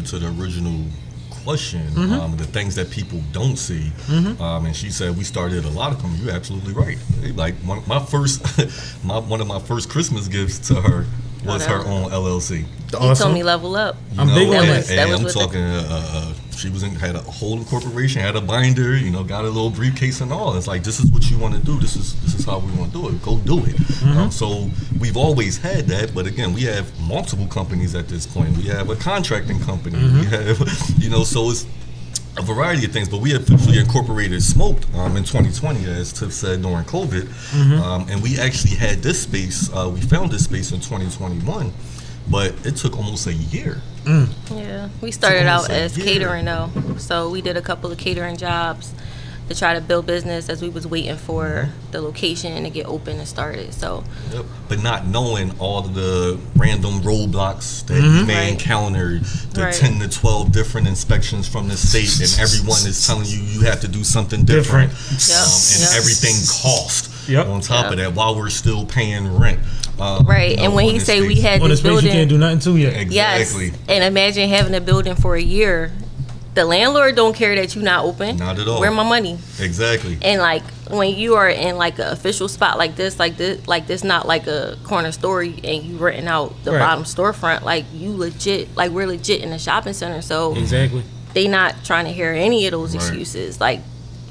to the original question, the things that people don't see. And she said we started a lot of them. You're absolutely right. Like one of my first Christmas gifts to her was her own LLC. Awesome. He told me level up. I'm big on that. And I'm talking. She had a whole incorporation, had a binder, got a little briefcase and all. It's like, this is what you want to do. This is how we want to do it. Go do it. So we've always had that, but again, we have multiple companies at this point. We have a contracting company. We have, so it's a variety of things. But we officially incorporated Smok'd in 2020, as Tiff said, during COVID. And we actually had this space. We found this space in 2021. But it took almost a year. Yeah, we started out as catering though, so we did a couple of catering jobs to try to build business as we was waiting for the location to get open and started. So, but not knowing all of the random roadblocks that you may encounter, the 10 to 12 different inspections from the state, and everyone is telling you have to do something different, and everything cost on top of that while we're still paying rent. And when he say we had this building, you can't do nothing to yet. Exactly. Yes, and imagine having a building for a year. The landlord don't care that you not open. Not at all. Where my money? Exactly. And like when you are in like an official spot like this, not like a corner store and you renting out the bottom storefront. Like you legit, like we're legit in a shopping center. So they not trying to hear any of those excuses. Like,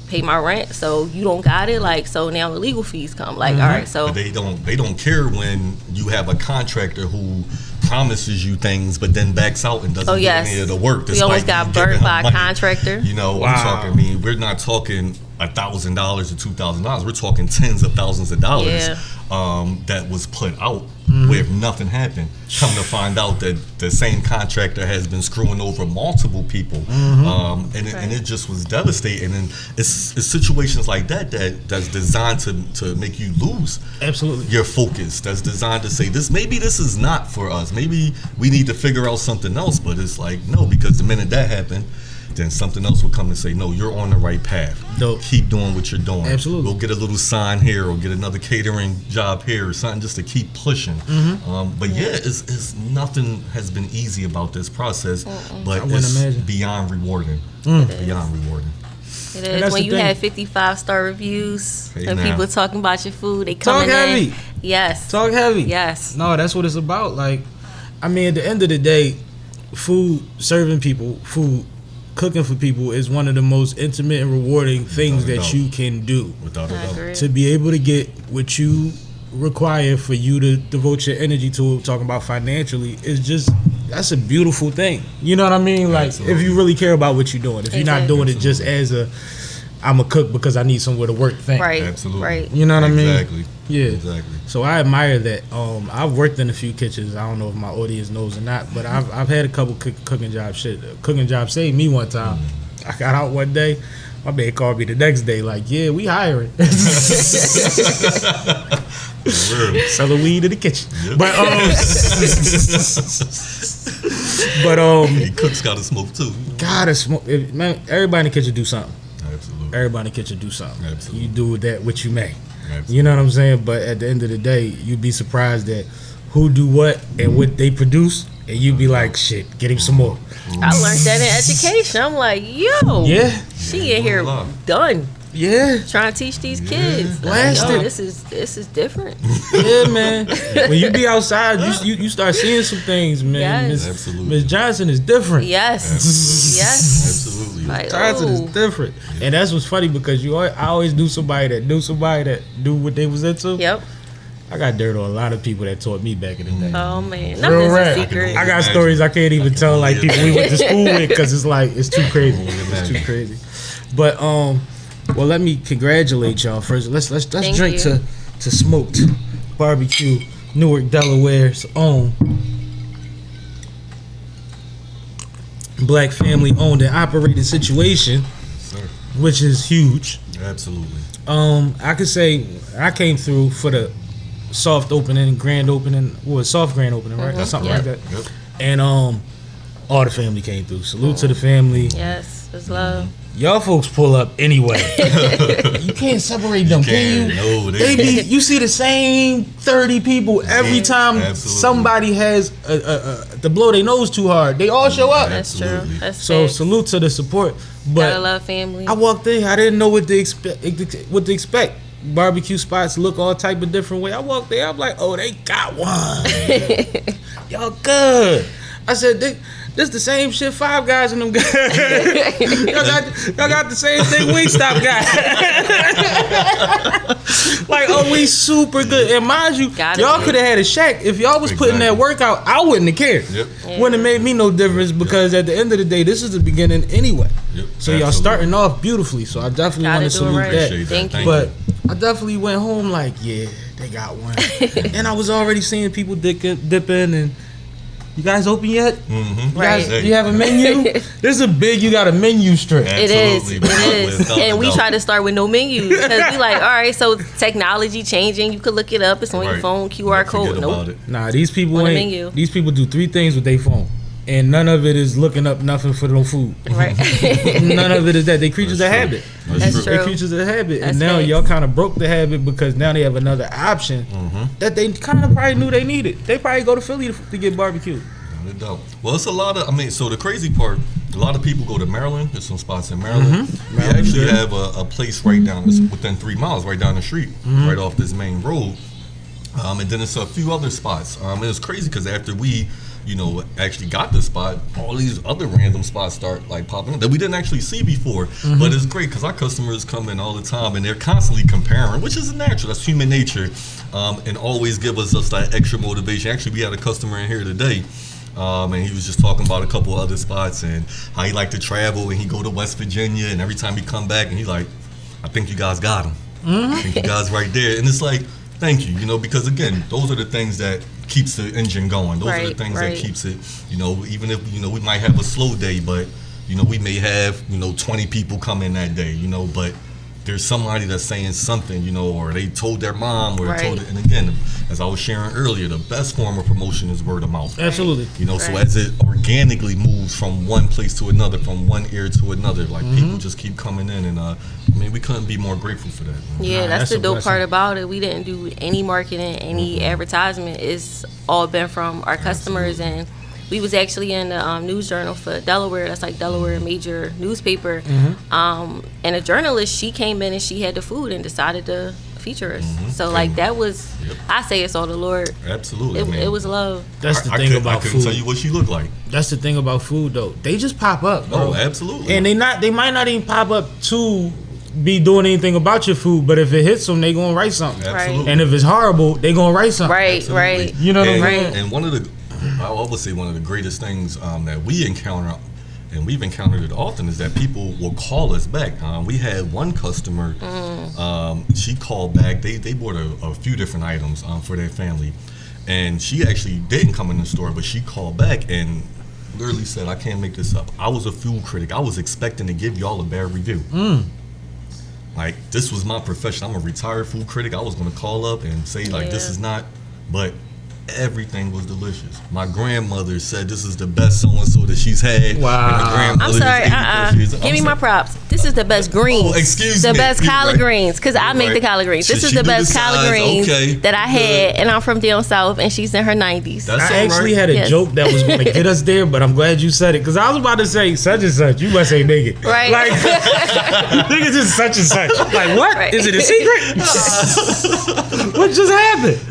pay my rent, so you don't got it. Like, so now the legal fees come. Like, all right, so but they don't care when you have a contractor who promises you things but then backs out and doesn't do any of the work. We almost got burnt by a contractor. I'm talking. We're not talking $1,000 or $2,000. We're talking tens of thousands of dollars that was put out where nothing happened. Come to find out that the same contractor has been screwing over multiple people, and it just was devastating. And it's situations like that's designed to make you lose your focus. That's designed to say maybe this is not for us. Maybe we need to figure out something else. But it's like, no, because the minute that happened, then something else will come and say, no, you're on the right path. Keep doing what you're doing. Absolutely. We'll get a little sign here or get another catering job here or something just to keep pushing. But it's nothing has been easy about this process, but it's beyond rewarding. Beyond rewarding. It is. When you have 55-star reviews and people talking about your food, they coming Talk heavy. Yes. Talk heavy. Yes. No, that's what it's about. Like, I mean, at the end of the day, serving people food, cooking for people is one of the most intimate and rewarding things that you can do. Without a doubt. To be able to get what you require for you to devote your energy to, talking about financially, is that's a beautiful thing. You know what I mean? Like, if you really care about what you're doing. If you're not doing it just as I'm a cook because I need somewhere to work thing. Right. Absolutely. Right. You know what I mean? Exactly. Yeah. Exactly. So I admire that. I've worked in a few kitchens. I don't know if my audience knows or not, but I've had a couple cooking jobs. Cooking job saved me one time. I got out one day. My man called me the next day like, yeah, we hiring. Selling weed in the kitchen. Yep. But he cooks gotta smoke too. Gotta smoke. Man, everybody in the kitchen do something. Absolutely. Everybody in the kitchen do something. Absolutely. You do with that what you may. Absolutely. You know what I'm saying? But at the end of the day, you'd be surprised at who do what and what they produce, and you'd be like, shit, get him some more. I learned that in education. I'm like, yo, she in here done. Yeah, trying to teach these kids. Blasted. Like, this is different. Yeah, man. When you be outside, you start seeing some things, man. Yes. Absolutely. Miss Johnson is different. Yes. Absolutely. Yes. Absolutely. Like, Johnson is different, and that's what's funny because I always knew somebody that knew what they was into. Yep. I got dirt on a lot of people that taught me back in the day. Oh man, Real nothing's rap. a secret. I got stories I can't even tell like people we went to school with because it's too crazy. It's too crazy. But well, let me congratulate y'all first. Let's drink to Smok'd BBQ, Newark, Delaware's own black family owned and operated situation, which is huge. Absolutely. I could say I came through for the soft opening, grand opening, soft grand opening, right? Something like that. Yep. And all the family came through. Salute to the family. Yes. It's love. Y'all folks pull up anyway. You can't separate them, can you? No, you see the same 30 people every time somebody has to blow their nose too hard. They all show up. That's true. That's so salute to the support. But gotta love family. I walked in, I didn't know what to expect. Barbecue spots look all type of different way. I walked there, I'm like, oh, they got one. Y'all good. I said, this the same shit Five Guys and them guys. y'all got the same thing Wingstop got. Like, oh, we super good. And mind you, y'all could have had a shack. If y'all was putting that work out, I wouldn't have cared. Yep. Yeah. Wouldn't have made me no difference because at the end of the day, this is the beginning anyway. Yep. So y'all starting off beautifully. So I definitely want to salute that. Thank you. But I definitely went home like, yeah, they got one. And I was already seeing people dipping and you guys open yet? Mm-hmm. Right. Do you have a menu? This is big. You got a menu strip. It is. And we try to start with no menu because we like, all right, so technology changing. You could look it up. It's on your phone, QR code. Nope. Nah, these people ain't. These people do 3 things with their phone. And none of it is looking up nothing for no food. Right. None of it is that. They creatures of habit. That's true. They creatures of habit. And now y'all kind of broke the habit because now they have another option that they kind of probably knew they needed. They probably go to Philly to get barbecue. Well, it's a lot of, so the crazy part, a lot of people go to Maryland. There's some spots in Maryland. We actually have a place right down, within 3 miles, right down the street, right off this main road. And then there's a few other spots. And it's crazy because after we, actually got the spot, all these other random spots start like popping up that we didn't actually see before. But it's great because our customers come in all the time and they're constantly comparing, which is natural. That's human nature, and always give us that extra motivation. Actually, we had a customer in here today. And he was just talking about a couple of other spots and how he liked to travel and he go to West Virginia and every time he come back and he like, I think you guys got him. I think you guys right there. And it's like, thank you, because again, those are the things that keeps the engine going. Those are the things that keeps it, even if, we might have a slow day, but, we may have, 20 people come in that day, but there's somebody that's saying something, or they told their mom or they told it. And again, as I was sharing earlier, the best form of promotion is word of mouth. Absolutely. So as it organically moves from one place to another, from one ear to another, like people just keep coming in and we couldn't be more grateful for that. Yeah, that's the dope part about it. We didn't do any marketing, any advertisement. It's all been from our customers. And we was actually in the news journal for Delaware. That's like Delaware major newspaper. And a journalist, she came in and she had the food and decided to feature us. So like that was, I say it's all the Lord. Absolutely. It was love. That's the thing about food. I couldn't tell you what she looked like. That's the thing about food though. They just pop up, bro. Oh, absolutely. And they might not even pop up to be doing anything about your food, but if it hits them, they gonna write something. Absolutely. And if it's horrible, they gonna write something. Right. You know what I'm saying? And one of the, I always say one of the greatest things that we encounter, and we've encountered it often, is that people will call us back. We had one customer, she called back. They bought a few different items for their family, and she actually didn't come in the store, but she called back and literally said, I can't make this up. I was a food critic. I was expecting to give y'all a bad review. Like, this was my profession. I'm a retired food critic. I was going to call up and say, like, this is not, but everything was delicious. My grandmother said this is the best so-and-so that she's had. Wow. I'm sorry, give me my props. This is the best greens. Oh, excuse me. The best collard greens, because I make the collard greens. This is the best collard greens that I had, and I'm from down south, and she's in her 90s. I actually had a joke that was going to get us there, but I'm glad you said it, because I was about to say such and such. You must say nigga. Right. Like, nigga just such and such. Like, what? Right. Is it a secret? What just happened?